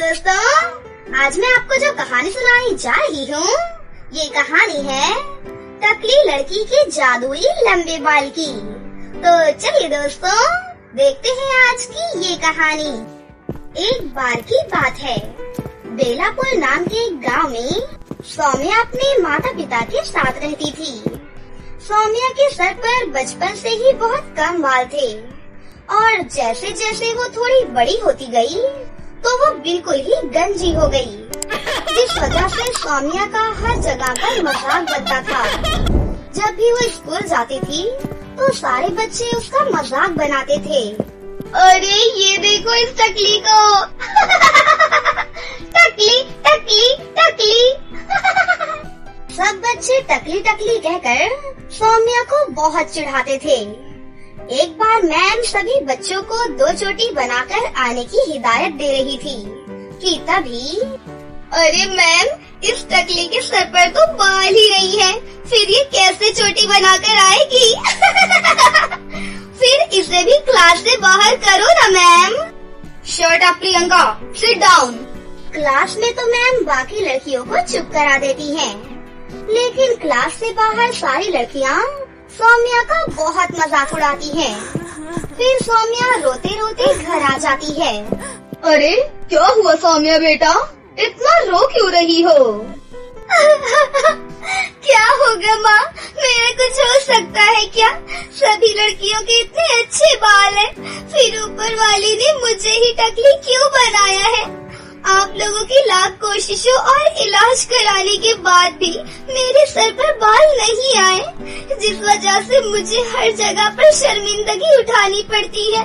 दोस्तों, आज मैं आपको जो कहानी सुनाने जा रही हूँ, ये कहानी है टकली लड़की के जादुई लंबे बाल की। तो चलिए दोस्तों, देखते हैं आज की ये कहानी। एक बार की बात है, बेलापुर नाम के एक गांव में सौम्या अपने माता पिता के साथ रहती थी। सौम्या के सर पर बचपन से ही बहुत कम बाल थे और जैसे जैसे वो थोड़ी बड़ी होती गई तो वो बिल्कुल ही गंजी हो गई, जिस वजह से सौम्या का हर जगह पर मजाक बनता था। जब भी वो स्कूल जाती थी तो सारे बच्चे उसका मजाक बनाते थे। अरे ये देखो इस टकली को टकली टकली टकली सब बच्चे टकली टकली कहकर सौम्या को बहुत चिढ़ाते थे। एक बार मैम सभी बच्चों को 2 चोटी बनाकर आने की हिदायत दे रही थी कि तभी अरे मैम, इस टकली के सर पर तो बाल ही नहीं है, फिर ये कैसे चोटी बनाकर आएगी फिर इसे भी क्लास से बाहर करो ना ma'am. Shut up Priyanka, sit down. Class में तो मैम बाकी लड़कियों को चुप करा देती हैं, लेकिन क्लास से बाहर सारी लड़कियाँ सौम्या का बहुत मजाक उड़ाती हैं। फिर सौम्या रोते रोते घर आ जाती है। अरे क्या हुआ सौम्या बेटा, इतना रो क्यों रही हो क्या होगा माँ, मेरा कुछ हो सकता है क्या? सभी लड़कियों के इतने अच्छे बाल हैं, फिर ऊपर वाले ने मुझे ही टकली क्यों बनाया है? आप लोगों की लाख कोशिशों और इलाज कराने के बाद भी मेरे सर पर बाल नहीं आए, जिस वजह से मुझे हर जगह पर शर्मिंदगी उठानी पड़ती है।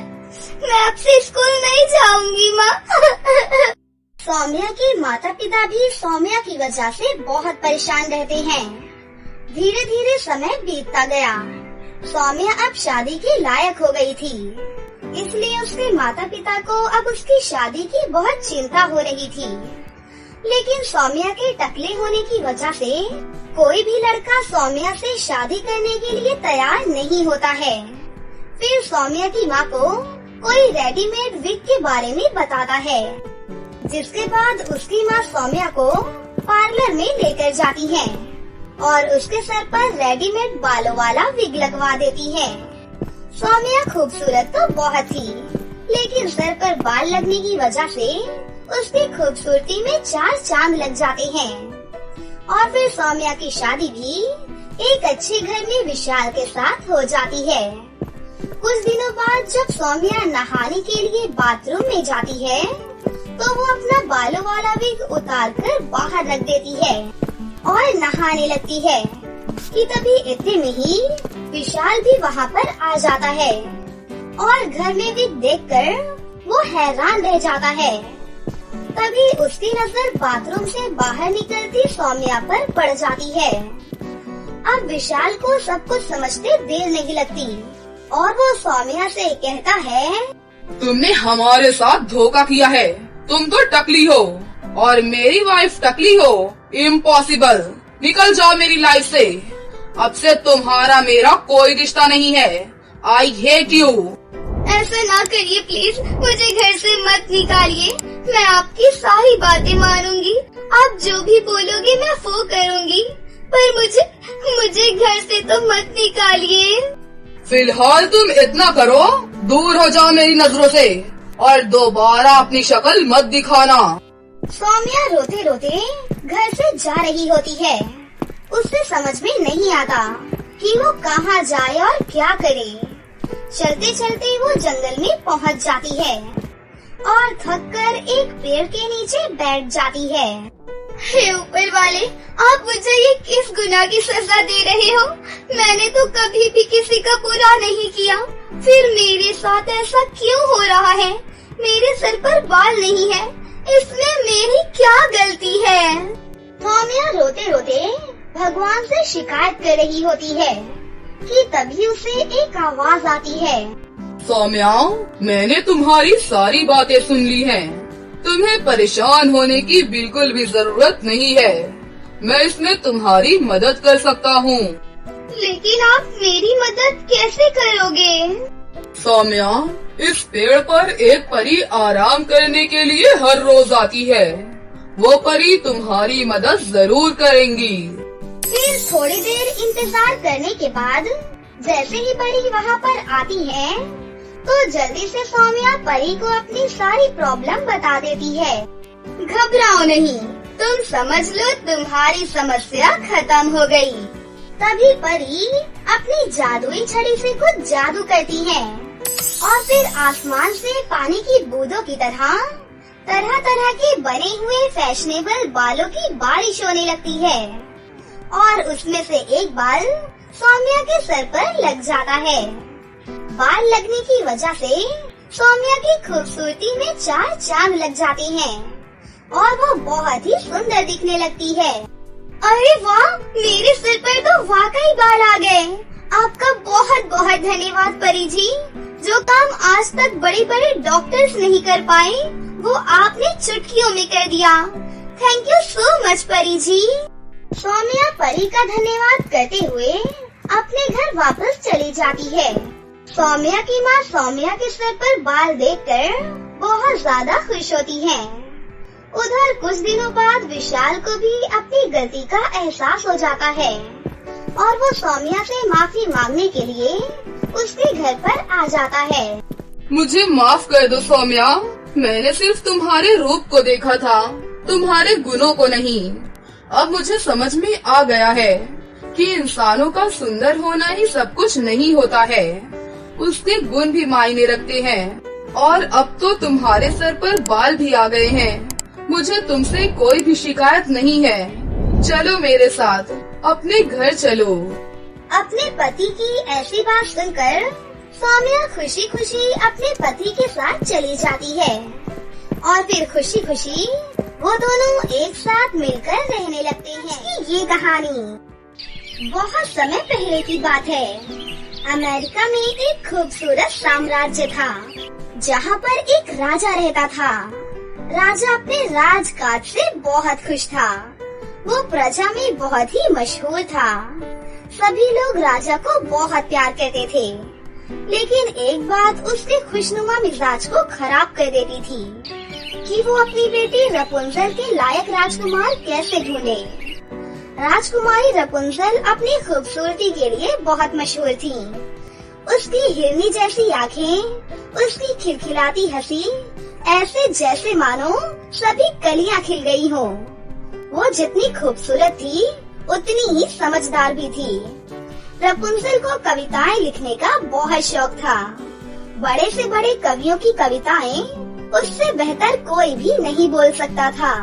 मैं अब से स्कूल नहीं जाऊंगी माँ सौम्या के माता पिता भी सौम्या की वजह से बहुत परेशान रहते हैं। धीरे धीरे समय बीतता गया। सौम्या अब शादी के लायक हो गई थी, इसलिए उसके माता पिता को अब उसकी शादी की बहुत चिंता हो रही थी। लेकिन सौम्या के टकले होने की वजह से कोई भी लड़का सौम्या से शादी करने के लिए तैयार नहीं होता है। फिर सौम्या की माँ को कोई रेडीमेड विग के बारे में बताता है, जिसके बाद उसकी माँ सौम्या को पार्लर में लेकर जाती है और उसके सर पर रेडीमेड बालों वाला विग लगवा देती है। सौम्या खूबसूरत तो बहुत थी, लेकिन सर पर बाल लगने की वजह से उसकी खूबसूरती में 4 चांद लग जाते हैं। और फिर सौम्या की शादी भी एक अच्छे घर में विशाल के साथ हो जाती है। कुछ दिनों बाद जब सौम्या नहाने के लिए बाथरूम में जाती है तो वो अपना बालों वाला विग उतार कर बाहर रख देती है और नहाने लगती है कि तभी इतने में ही विशाल भी वहाँ पर आ जाता है और घर में विग देखकर वो हैरान रह जाता है। तभी उसकी नजर बाथरूम से बाहर निकलती सौम्या पर पड़ जाती है। अब विशाल को सब कुछ समझते देर नहीं लगती और वो सौम्या से कहता है, तुमने हमारे साथ धोखा किया है, तुम तो टकली हो और मेरी वाइफ टकली हो, इम्पॉसिबल, निकल जाओ मेरी लाइफ से। अब से तुम्हारा मेरा कोई रिश्ता नहीं है। I hate you. ऐसा ना करिए प्लीज, मुझे घर से मत निकालिए, मैं आपकी सारी बातें मानूंगी, आप जो भी बोलोगे मैं वो करूंगी, पर मुझे घर से तो मत निकालिए। फिलहाल तुम इतना करो, दूर हो जाओ मेरी नजरों से और दोबारा अपनी शक्ल मत दिखाना। सौम्या रोते रोते घर से जा रही होती है। उसे समझ में नहीं आता कि वो कहाँ जाए और क्या करे। चलते चलते वो जंगल में पहुँच जाती है और थककर एक पेड़ के नीचे बैठ जाती है। हे ऊपर वाले, आप मुझे ये किस गुनाह की सजा दे रहे हो? मैंने तो कभी भी किसी का बुरा नहीं किया, फिर मेरे साथ ऐसा क्यों हो रहा है? मेरे सर पर बाल नहीं है, इसमें मेरी क्या गलती है? सौम्या रोते रोते भगवान से शिकायत कर रही होती है कि तभी उसे एक आवाज आती है। सौम्या, मैंने तुम्हारी सारी बातें सुन ली हैं। तुम्हें परेशान होने की बिल्कुल भी जरूरत नहीं है, मैं इसमें तुम्हारी मदद कर सकता हूँ। लेकिन आप मेरी मदद कैसे करोगे? सौम्या, इस पेड़ पर एक परी आराम करने के लिए हर रोज आती है। वो परी तुम्हारी मदद जरूर करेंगी। फिर थोड़ी देर इंतजार करने के बाद जैसे ही परी वहाँ पर आती है तो जल्दी से सौम्या परी को अपनी सारी प्रॉब्लम बता देती है। घबराओ नहीं, तुम समझ लो तुम्हारी समस्या खत्म हो गई। तभी परी अपनी जादुई छड़ी से कुछ जादू करती है और फिर आसमान से पानी की बूंदों की तरह तरह तरह के बने हुए फैशनेबल बालों की बारिश होने लगती है और उसमें से एक बाल सौम्या के सर पर लग जाता है। बाल लगने की वजह से सौम्या की खूबसूरती में 4 चांद लग जाते हैं और वो बहुत ही सुंदर दिखने लगती है। अरे वाह, मेरे सिर पर तो वाकई बाल आ गए। आपका बहुत बहुत धन्यवाद परी जी। जो काम आज तक बड़े बड़े डॉक्टर्स नहीं कर पाए वो आपने चुटकियों में कर दिया। थैंक यू सो मच परी जी। सौम्या परी का धन्यवाद करते हुए अपने घर वापस चली जाती है। सौम्या की माँ सौम्या के सर पर बाल देखकर बहुत ज्यादा खुश होती है। उधर कुछ दिनों बाद विशाल को भी अपनी गलती का एहसास हो जाता है और वो सौम्या से माफी मांगने के लिए उसके घर पर आ जाता है। मुझे माफ कर दो सौम्या, मैंने सिर्फ तुम्हारे रूप को देखा था, तुम्हारे गुणों को नहीं। अब मुझे समझ में आ गया है कि इंसानों का सुंदर होना ही सब कुछ नहीं होता है, उसके गुण भी मायने रखते हैं। और अब तो तुम्हारे सर पर बाल भी आ गए हैं, मुझे तुमसे कोई भी शिकायत नहीं है। चलो मेरे साथ, अपने घर चलो। अपने पति की ऐसी बात सुनकर सौम्या खुशी खुशी अपने पति के साथ चली जाती है और फिर खुशी खुशी वो दोनों एक साथ मिलकर रहने लगते हैं। ये कहानी बहुत समय पहले की बात है। अमेरिका में एक खूबसूरत साम्राज्य था जहाँ पर एक राजा रहता था। राजा अपने राजकाज से बहुत खुश था। वो प्रजा में बहुत ही मशहूर था। सभी लोग राजा को बहुत प्यार करते थे, लेकिन एक बात उसके खुशनुमा मिजाज को खराब कर देती थी कि वो अपनी बेटी रपुंजल के लायक राजकुमार कैसे ढूंढे। राजकुमारी रपुंजल अपनी खूबसूरती के लिए बहुत मशहूर थी। उसकी हिरनी जैसी आँखें, उसकी खिलखिलाती हंसी ऐसे जैसे मानो सभी कलियां खिल गई हो। वो जितनी खूबसूरत थी उतनी ही समझदार भी थी। रपुंजल को कविताएं लिखने का बहुत शौक था। बड़े से बड़े कवियों की कविताएं उससे बेहतर कोई भी नहीं बोल सकता था।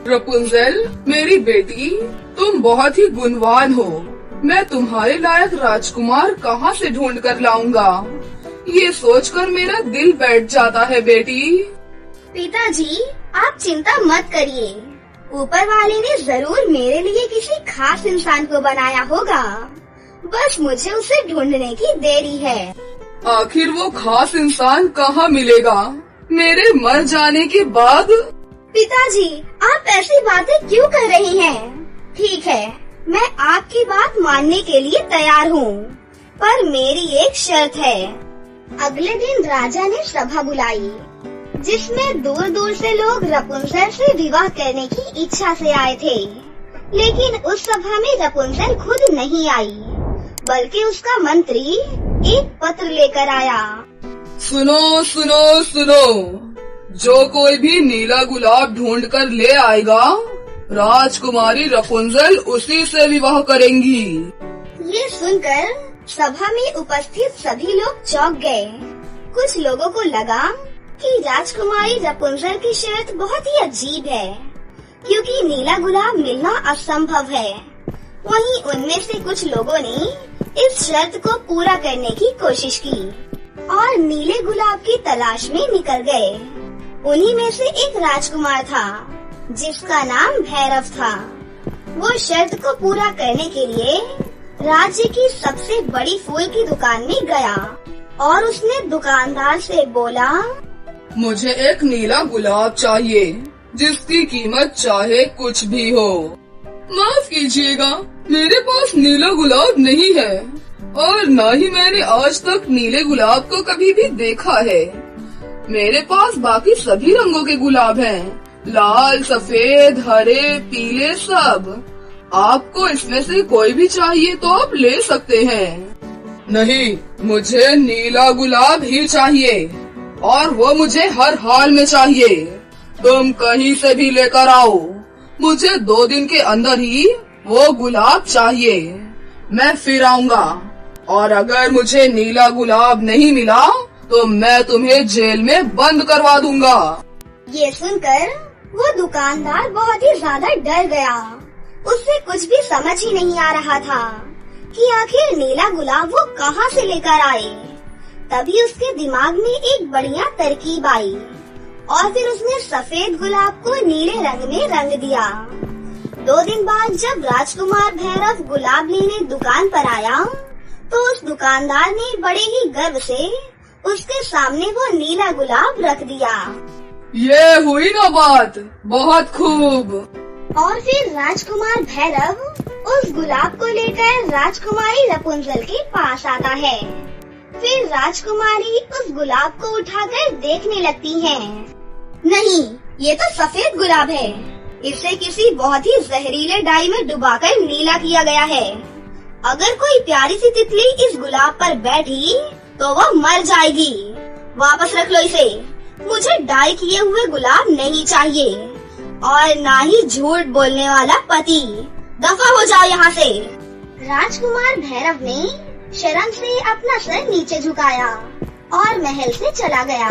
रपुंजल, मेरी बेटी, तुम बहुत ही गुणवान हो। मैं तुम्हारे लायक राजकुमार कहाँ से ढूंढ कर लाऊंगा, ये सोचकर मेरा दिल बैठ जाता है बेटी। पिताजी, आप चिंता मत करिए। ऊपर वाले ने जरूर मेरे लिए किसी खास इंसान को बनाया होगा। बस मुझे उसे ढूंढने की देरी है। आखिर वो खास इंसान कहाँ मिलेगा मेरे मर जाने के बाद? पिताजी, आप ऐसी बातें क्यों कर रही हैं? ठीक है, मैं आपकी बात मानने के लिए तैयार हूँ, पर मेरी एक शर्त है। अगले दिन राजा ने सभा बुलाई जिसमें दूर दूर से लोग रपुंजल से विवाह करने की इच्छा से आए थे। लेकिन उस सभा में रपुंजल खुद नहीं आई, बल्कि उसका मंत्री एक पत्र लेकर आया। सुनो सुनो सुनो, जो कोई भी नीला गुलाब ढूंढ कर ले आएगा, राजकुमारी रपुंजल उसी से विवाह करेंगी। ये सुनकर सभा में उपस्थित सभी लोग चौंक गए। कुछ लोगों को लगा कि राजकुमारी रपुंजल की शर्त बहुत ही अजीब है, क्योंकि नीला गुलाब मिलना असंभव है। वहीं उनमें से कुछ लोगों ने इस शर्त को पूरा करने की कोशिश की और नीले गुलाब की तलाश में निकल गए। उन्हीं में से एक राजकुमार था जिसका नाम भैरव था। वो शर्त को पूरा करने के लिए राज्य की सबसे बड़ी फूल की दुकान में गया और उसने दुकानदार से बोला, मुझे एक नीला गुलाब चाहिए जिसकी कीमत चाहे कुछ भी हो। माफ कीजिएगा, मेरे पास नीला गुलाब नहीं है और न ही मैंने आज तक नीले गुलाब को कभी भी देखा है। मेरे पास बाकी सभी रंगों के गुलाब हैं, लाल, सफेद, हरे, पीले, सब। आपको इसमें से कोई भी चाहिए तो आप ले सकते हैं। नहीं, मुझे नीला गुलाब ही चाहिए और वो मुझे हर हाल में चाहिए। तुम कहीं से भी लेकर आओ, मुझे 2 दिन के अंदर ही वो गुलाब चाहिए। मैं फिर आऊंगा और अगर मुझे नीला गुलाब नहीं मिला तो मैं तुम्हें जेल में बंद करवा दूंगा। ये सुनकर वो दुकानदार बहुत ही ज्यादा डर गया। उसे कुछ भी समझ ही नहीं आ रहा था कि आखिर नीला गुलाब वो कहाँ से लेकर आए। तभी उसके दिमाग में एक बढ़िया तरकीब आई और फिर उसने सफेद गुलाब को नीले रंग में रंग दिया। 2 दिन बाद जब राजकुमार भैरव गुलाब लेने दुकान पर आया तो उस दुकानदार ने बड़े ही गर्व से उसके सामने वो नीला गुलाब रख दिया। ये हुई ना बात, बहुत खूब। और फिर राजकुमार भैरव उस गुलाब को लेकर राजकुमारी रपुंजल के पास आता है। फिर राजकुमारी उस गुलाब को उठाकर देखने लगती है। नहीं, ये तो सफेद गुलाब है। इसे किसी बहुत ही जहरीले डाई में डुबाकर नीला किया गया है। अगर कोई प्यारी सी तितली इस गुलाब पर बैठी तो वो मर जाएगी। वापस रख लो इसे। मुझे डाई किए हुए गुलाब नहीं चाहिए और ना ही झूठ बोलने वाला पति। दफा हो जाओ यहाँ से। राजकुमार भैरव ने शर्म से अपना सर नीचे झुकाया और महल से चला गया।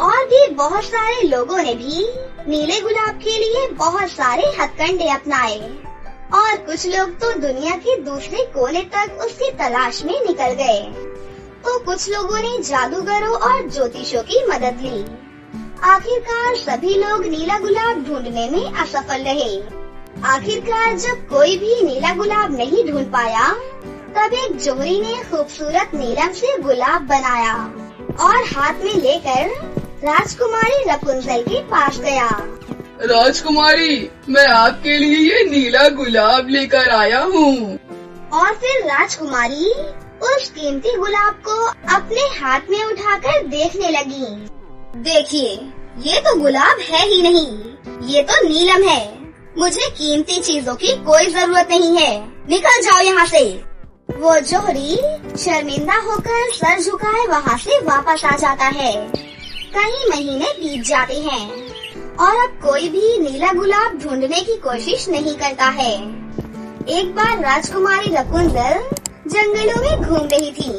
और भी बहुत सारे लोगों ने भी नीले गुलाब के लिए बहुत सारे हथकंडे अपनाए और कुछ लोग तो दुनिया के दूसरे कोने तक उसकी तलाश में निकल गए। तो कुछ लोगों ने जादूगरों और ज्योतिषों की मदद ली। आखिरकार सभी लोग नीला गुलाब ढूंढने में असफल रहे। आखिरकार जब कोई भी नीला गुलाब नहीं ढूंढ पाया तब एक जोहरी ने खूबसूरत नीलम से गुलाब बनाया और हाथ में लेकर राजकुमारी रपुंजल के पास गया। राजकुमारी, मैं आपके लिए ये नीला गुलाब लेकर आया हूँ। और फिर राजकुमारी उस कीमती गुलाब को अपने हाथ में उठाकर देखने लगी। देखिए, ये तो गुलाब है ही नहीं, ये तो नीलम है। मुझे कीमती चीजों की कोई जरूरत नहीं है। निकल जाओ यहाँ से। वो जोहरी शर्मिंदा होकर सर झुकाए वहाँ से वापस आ जाता है। कई महीने बीत जाते हैं और अब कोई भी नीला गुलाब ढूंढने की कोशिश नहीं करता है। एक बार राजकुमारी रपुंजल जंगलों में घूम रही थी,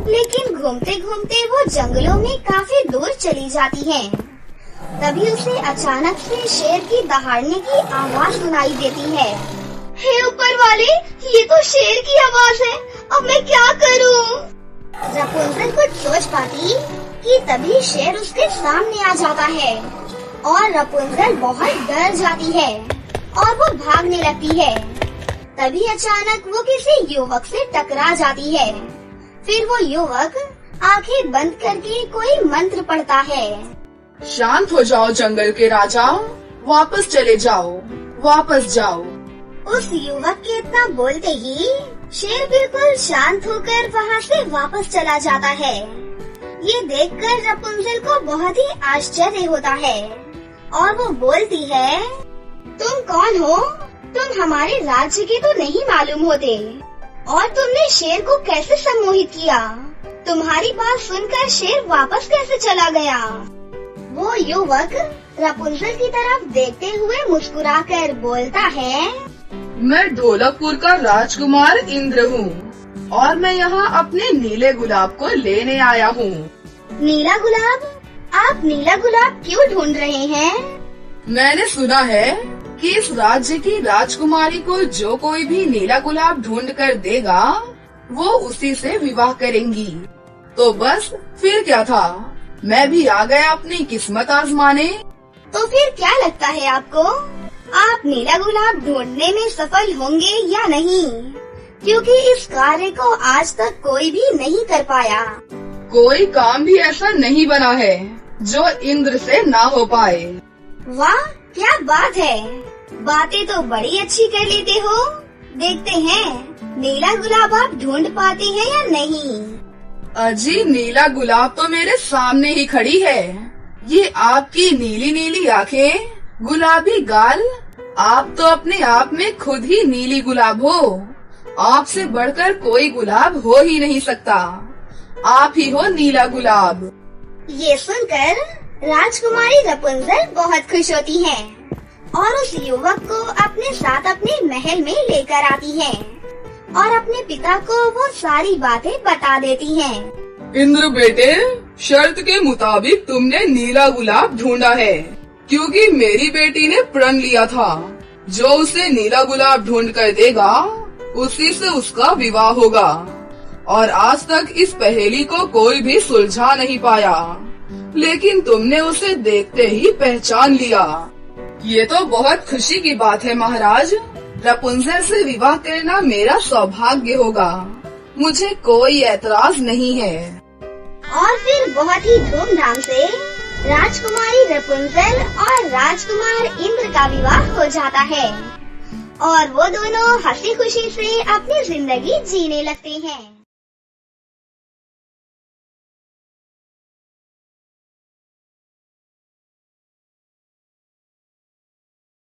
लेकिन घूमते घूमते वो जंगलों में काफी दूर चली जाती है। तभी उसे अचानक से शेर की दहाड़ने की आवाज सुनाई देती है। हे ऊपर वाले, ये तो शेर की आवाज है। अब मैं क्या करूं? रपुंजल कुछ सोच पाती कि तभी शेर उसके सामने आ जाता है और रपुंजल बहुत डर जाती है और वो भागने लगती है। तभी अचानक वो किसी युवक से टकरा जाती है। फिर वो युवक आंखें बंद करके कोई मंत्र पढ़ता है। शांत हो जाओ जंगल के राजा, वापस चले जाओ, वापस जाओ। उस युवक के इतना बोलते ही शेर बिल्कुल शांत होकर वहाँ से वापस चला जाता है। ये देखकर रपुंजल को बहुत ही आश्चर्य होता है और वो बोलती है, तुम कौन हो? तुम हमारे राज्य के तो नहीं मालूम होते और तुमने शेर को कैसे सम्मोहित किया? तुम्हारी बात सुनकर शेर वापस कैसे चला गया? वो युवक रपुंजल की तरफ देखते हुए मुस्कुराकर बोलता है, मैं ढोलकपुर का राजकुमार इंद्र हूँ और मैं यहाँ अपने नीले गुलाब को लेने आया हूँ। नीला गुलाब? आप नीला गुलाब क्यों ढूंढ रहे हैं? मैंने सुना है कि इस राज्य की राजकुमारी को जो कोई भी नीला गुलाब ढूंढ कर देगा वो उसी से विवाह करेंगी। तो बस फिर क्या था, मैं भी आ गया अपनी किस्मत आजमाने। तो फिर क्या लगता है आपको, आप नीला गुलाब ढूंढने में सफल होंगे या नहीं? क्योंकि इस कार्य को आज तक कोई भी नहीं कर पाया। कोई काम भी ऐसा नहीं बना है जो इंद्र से ना हो पाए। वाह, क्या बात है! बातें तो बड़ी अच्छी कर लेते हो। देखते हैं नीला गुलाब आप ढूंढ पाते हैं या नहीं। अजी नीला गुलाब तो मेरे सामने ही खड़ी है। ये आपकी नीली नीली आंखें, गुलाबी गाल, आप तो अपने आप में खुद ही नीली गुलाब हो। आपसे बढ़कर कोई गुलाब हो ही नहीं सकता। आप ही हो नीला गुलाब। ये सुनकर राजकुमारी रपुंजल बहुत खुश होती है और उस युवक को अपने साथ अपने महल में लेकर आती है और अपने पिता को वो सारी बातें बता देती हैं। इंद्र बेटे, शर्त के मुताबिक तुमने नीला गुलाब ढूंढा है, क्योंकि मेरी बेटी ने प्रण लिया था जो उसे नीला गुलाब ढूंढ कर देगा उसी से उसका विवाह होगा। और आज तक इस पहेली को कोई भी सुलझा नहीं पाया, लेकिन तुमने उसे देखते ही पहचान लिया। ये तो बहुत खुशी की बात है महाराज। रपुंजल से विवाह करना मेरा सौभाग्य होगा, मुझे कोई ऐतराज नहीं है। और फिर बहुत ही धूमधाम से राजकुमारी रपुंजल और राजकुमार इंद्र का विवाह हो जाता है और वो दोनों हंसी खुशी से अपनी जिंदगी जीने लगते हैं।